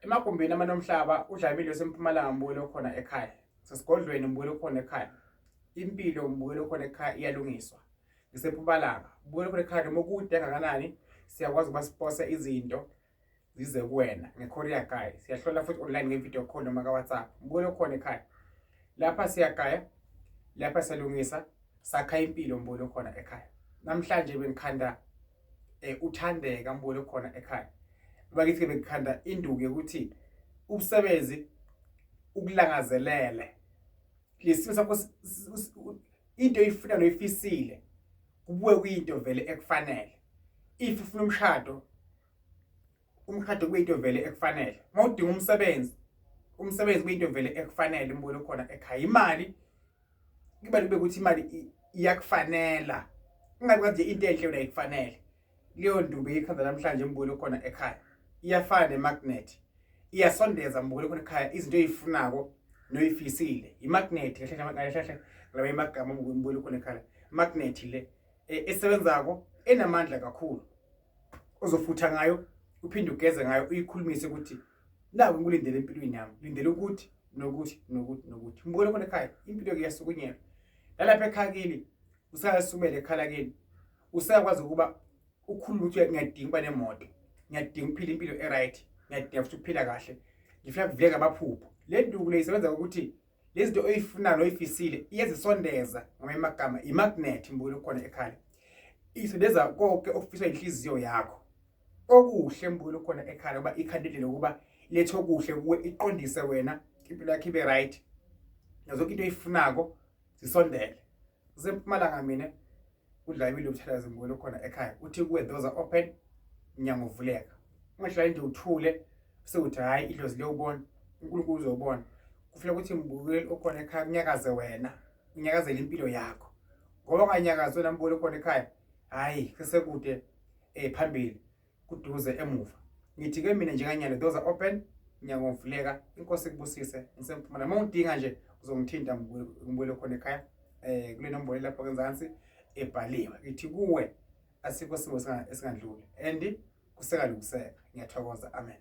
Emagumbini amanomhlaba uDlamini oseMpumalanga mbukelo khona ekhaya. Sesigodlweni mbukelo khona ekhaya. Impilo mbukelo khona ekhaya iyalungiswa. NgiseMpumalanga mbukelo khona ekhaya noma kude kangakanani siyakwazi ukuba sipose izinto zize kuwena ngecourier guy. Siyahlola futhi online ngevideo call noma kaWhatsApp. Mbukelo khona ekhaya. Lapha siyagaya, lapha siyalungisa, sakha impilo mbukelo khona ekhaya. Namhlanje bengikhanda uthandeka mbukelo khona ekhaya. Bakithi bekhanda induku yokuthi ubusebenzi ukulangazelele lesimo sakho into oyifuna noyifisile kubuye kuyinto vele ekufanele. If ufuna umshado kuyinto vele ekufanele. Mawudinga umsebenzi kuyinto vele ekufanele mbukelo khona ekhaya. Imali kubaluleke ukuthi imali iyakufanela, ungabe nje into enhle yona ayikufanele. Leyo nduku eyikhanda namhlanje mbukelo khona ekhaya iyafana nemagnet, iyasondeza mbukelo khona ekhaya izinto oyifunako noyifisile. Imagnet kahle laba emagama mbukelo khona ekhaya. Magnet le esebenzako enamandla kakhulu, ozofutha ngayo uphinde ugeze ngayo uyikhulumise ukuthi naku ngilindele empilweni yami, lindele ukuthi nokuthi. Mbukelo khona ekhaya impilo iyasukunyelwa. Lalapha ekhaya kini usayasumela ekhala kini, usayakwazi ukuba ukhulume ukuthi ngiyadinga ukuba nemoto, ngiyadinga ukuphila impilo eright, ngiyadinga futhi ukuphila kahle, ngifuna kuvuleke amaphupho. Le nduku le isebenza ukuthi lezi zinto oyifunayo noyifisile iyazisondeza ngamagama. Imagnet mbukelo khona ekhaya isondeza konke okufiswa inhliziyo yakho okuhle mbukelo khona ekhaya, ngoba ikhandile ukuba lethe okuhle kuwe, iqondise wena impilo yakho ibe right, nazo into oyifunako zisondele. NgiseMpumalanga mina uDlamini ubuthakazi mbukelo khona ekhaya. Uthi kuwe doors are open, iminyango uvuleka. Ungahlali nje uthule sewuthi hayi idlozi liyobona, uNkulunkulu uzobona. Kufanele ukuthi mbukelo okhona ekhaya kunyakaze wena, unyakazele impilo yakho. Ngoba unganyakazi wena mbukelo khona ekhaya, hayi sesekude phambili kuduze emuva. Ngithi ke mina njenganyalo doors are open, iminyango uvuleka. Inkosi ikubusise. NgiseMpumalanga mawudinga nje uzongithinta mbukelo khona ekhaya kule nombolo lapha ngezansi ebhaliwe. Ngithi kuwe asikho simo esingandluli and kusekalungiseka. Ngiyathokoza. Amen.